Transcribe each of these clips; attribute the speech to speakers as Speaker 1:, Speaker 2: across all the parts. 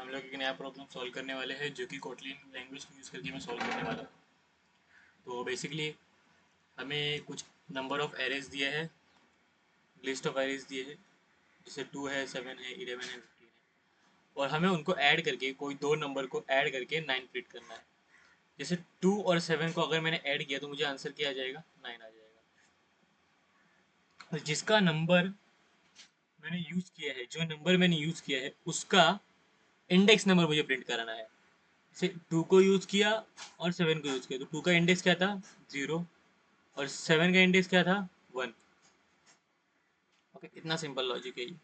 Speaker 1: हम लोग एक नया प्रॉब्लम सॉल्व करने वाले हैं जो कि कोटलिन लैंग्वेज को यूज़ करके मैं सॉल्व करने वाला हूँ। तो बेसिकली हमें कुछ नंबर ऑफ एरेज दिए हैं, लिस्ट ऑफ एरेज दिए हैं, जैसे 2 है, 7 है, 11 है, 15 है, और हमें उनको ऐड करके कोई दो नंबर को ऐड करके 9 प्रिंट करना है। जैसे 2 और 7 को अगर मैंने ऐड किया तो मुझे आंसर क्या आ जाएगा, 9 आ जाएगा। और जिसका नंबर मैंने यूज़ किया है, जो नंबर मैंने यूज़ किया है उसका इंडेक्स नंबर मुझे प्रिंट कराना है। जैसे 2 को यूज़ किया और 7 को यूज़ किया तो 2 का इंडेक्स क्या था, 0, और 7 का इंडेक्स क्या था, 1। ओके, इतना सिंपल लॉजिक है ये,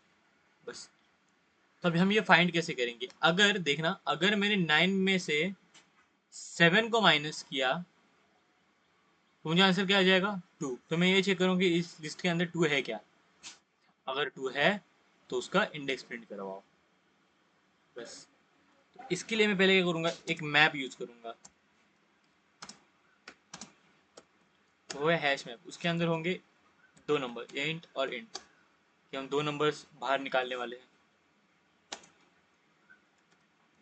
Speaker 1: बस। तो अभी हम ये फाइंड कैसे करेंगे, अगर देखना, अगर मैंने 9 में से 7 को माइनस किया तो मुझे आंसर क्या आ जाएगा, 2। तो मैं ये चेक करूँ कि इस लिस्ट के अंदर 2 है क्या। अगर 2 है तो उसका इंडेक्स प्रिंट करवाओ, बस। तो इसके लिए मैं पहले क्या करूँगा, एक मैप यूज़ करूँगा, तो वो है हैश मैप। उसके अंदर होंगे दो नंबर, इंट और इंट, कि हम दो नंबर्स बाहर निकालने वाले हैं।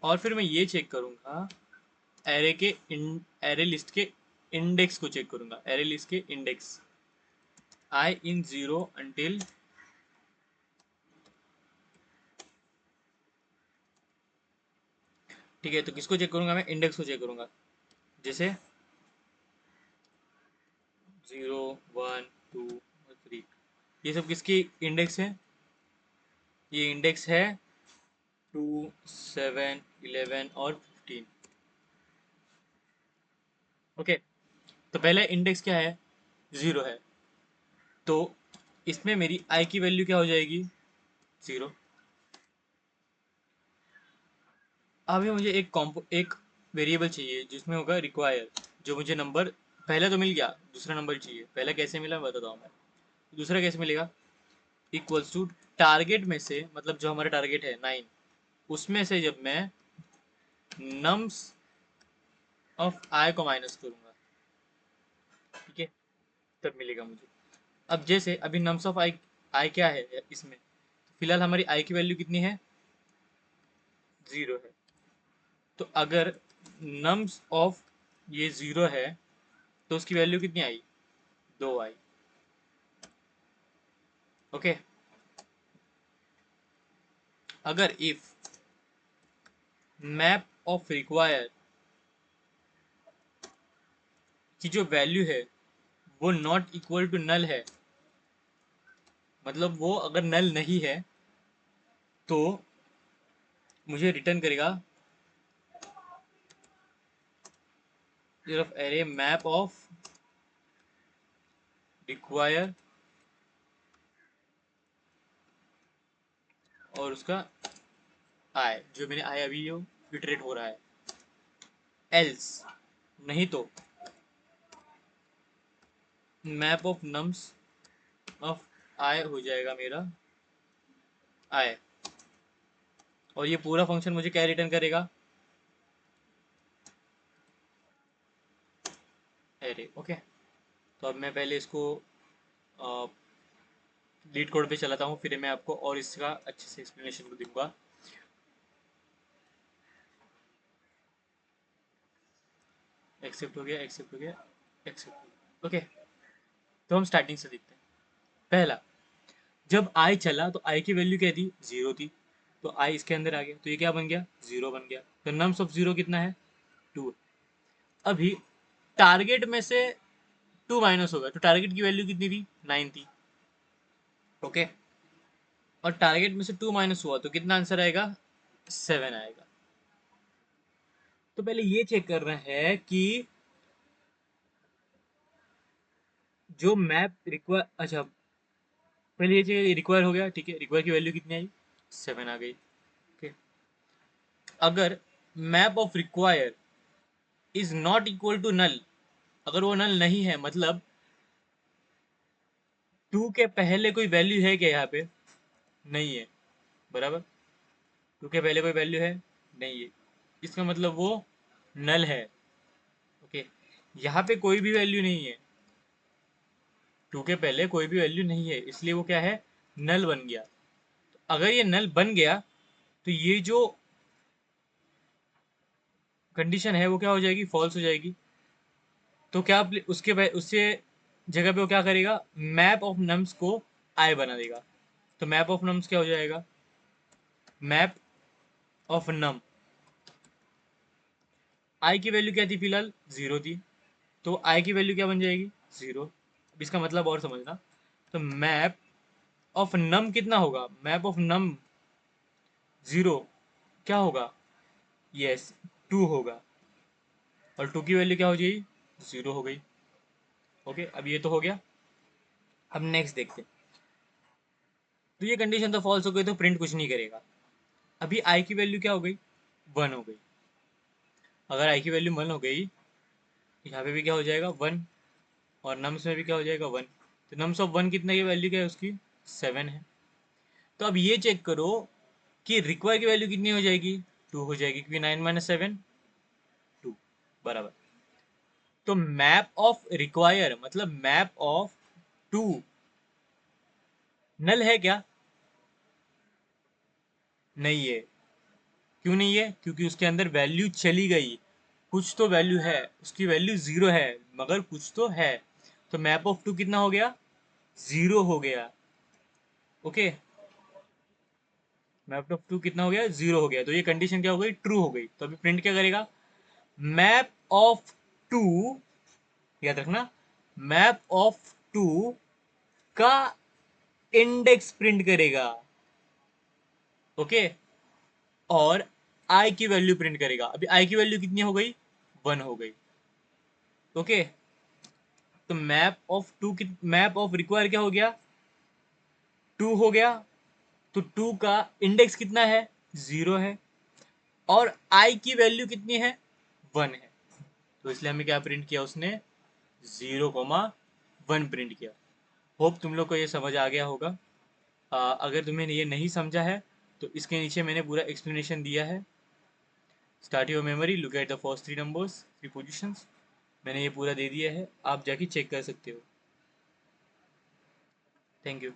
Speaker 1: और फिर मैं ये चेक करूँगा एरे लिस्ट के इंडेक्स को चेक करूँगा, एरे लिस्ट के इंडेक्स आई इन 0 अंटिल ठीक है। तो किसको चेक करूँगा, मैं इंडेक्स को चेक करूँगा। जैसे 0, 1, 2 और 3, ये सब किसकी इंडेक्स है, ये इंडेक्स है 2, 7, 11 और 15। ओके, तो पहले इंडेक्स क्या है, 0 है, तो इसमें मेरी आई की वैल्यू क्या हो जाएगी, 0। अभी मुझे एक वेरिएबल चाहिए जिसमें होगा रिक्वायर, जो मुझे नंबर पहले तो मिल गया, दूसरा नंबर चाहिए। पहले कैसे मिला मैं बताता हूँ मैं, दूसरा कैसे मिलेगा, इक्वल्स टू टारगेट में से, मतलब जो हमारा टारगेट है 9, उसमें से जब मैं नम्स ऑफ आई को माइनस करूंगा, ठीक है, तब मिलेगा मुझे। अब जैसे अभी नम्स ऑफ आई, आई क्या है इसमें, फिलहाल हमारी आई की वैल्यू कितनी है, 0 है। तो अगर नम्स ऑफ ये 0 है तो उसकी वैल्यू कितनी आई, 2 आई। ओके, अगर इफ मैप ऑफ रिक्वायर की जो वैल्यू है वो नॉट इक्वल टू नल है, मतलब वो अगर नल नहीं है तो मुझे रिटर्न करेगा सिर्फ एरे मैप ऑफ रिक्वायर और उसका आई, जो मैंने आई अभी जो इटरेट हो रहा है। एल्स नहीं तो मैप ऑफ नम्स ऑफ आई हो जाएगा मेरा आई, और ये पूरा फंक्शन मुझे क्या रिटर्न करेगा, एरे। ओके, तो अब मैं पहले इसको लीड कोड पे चलाता हूँ, फिर मैं आपको और इसका अच्छे से एक्सप्लेनेशन को दूंगा। एक्सेप्ट हो गया, एक्सेप्ट हो गया, एक्सेप्ट हो गया। ओके, तो हम स्टार्टिंग से देखते हैं। पहला, जब आई चला तो आई की वैल्यू क्या थी, 0 थी, तो आई इसके अंदर आ गया तो ये क्या बन गया, 0 बन गया। तो नम्स ऑफ 0 कितना है, 2। अभी टारगेट में से 2 माइनस होगा तो टारगेट की वैल्यू कितनी थी, 9 थी। ओके, और टारगेट में से 2 माइनस हुआ तो कितना आंसर आएगा, 7 आएगा। तो पहले ये चेक करना है कि जो मैप रिक्वायर, अच्छा पहले ये चीज रिक्वायर हो गया, ठीक है, रिक्वायर की वैल्यू कितनी आई, 7 आ गई। ओके, अगर map of require is not equal to null, अगर वो नल नहीं है, मतलब 2 के पहले कोई वैल्यू है क्या यहाँ पे, नहीं है, बराबर। 2 के पहले कोई वैल्यू है, नहीं है, इसका मतलब वो नल है। ओके, यहाँ पे कोई भी वैल्यू नहीं है, 2 के पहले कोई भी वैल्यू नहीं है, इसलिए वो क्या है, नल बन गया। तो अगर ये नल बन गया तो ये जो कंडीशन है वो क्या हो जाएगी, फॉल्स हो जाएगी। तो क्या उससे जगह पे वो क्या करेगा, मैप ऑफ नम्स को आई बना देगा। तो मैप ऑफ नम्स क्या हो जाएगा, मैप ऑफ नम, आई की वैल्यू क्या थी फिलहाल, जीरो थी, तो आई की वैल्यू क्या बन जाएगी, जीरो। अब इसका मतलब और समझना, तो मैप ऑफ नम कितना होगा, मैप ऑफ नम जीरो क्या होगा, यस, टू होगा, और टू की वैल्यू क्या हो जाएगी, जीरो हो गई। ओके, अब ये तो हो गया। अब नेक्स्ट देखते हैं। तो ये कंडीशन तो फॉल्स हो गई, तो प्रिंट कुछ नहीं करेगा। अभी आई की वैल्यू क्या हो गई, वन हो गई। अगर आई की वैल्यू वन हो गई, यहाँ पे भी क्या हो जाएगा, वन, और नम्स में भी क्या हो जाएगा, वन। तो नम्स ऑफ वन कितने की वैल्यू क्या है उसकी, सेवन है। तो अब ये चेक करो कि रिक्वायर की वैल्यू कितनी हो जाएगी, टू हो जाएगी, क्योंकि नाइन माइनस सेवन, टू, बराबर। तो मैप ऑफ रिक्वायर मतलब मैप ऑफ टू नल है क्या, नहीं है। क्यों नहीं है, क्योंकि उसके अंदर वैल्यू चली गई। कुछ तो वैल्यू है, उसकी वैल्यू जीरो है, मगर कुछ तो है। तो मैप ऑफ टू कितना हो गया, जीरो हो गया। ओके, मैप ऑफ टू कितना हो गया, जीरो हो गया। तो ये कंडीशन क्या हो गई, ट्रू हो गई। तो अभी प्रिंट क्या करेगा, मैप ऑफ टू, याद रखना, मैप ऑफ टू का इंडेक्स प्रिंट करेगा। ओके, और आई की वैल्यू प्रिंट करेगा। अभी आई की वैल्यू कितनी हो गई, वन हो गई। ओके, तो मैप ऑफ टू की, मैप ऑफ रिक्वायर क्या हो गया, टू हो गया। तो टू का इंडेक्स कितना है, जीरो है, और आई की वैल्यू कितनी है, वन है। तो इसलिए हमें क्या प्रिंट किया उसने, जीरो कोमा वन प्रिंट किया। होप तुम लोग को ये समझ आ गया होगा। अगर तुम्हें ये नहीं समझा है तो इसके नीचे मैंने पूरा एक्सप्लेनेशन दिया है। Start your memory, look at the first three numbers, three positions, मैंने ये पूरा दे दिया है, आप जाके चेक कर सकते हो। Thank you.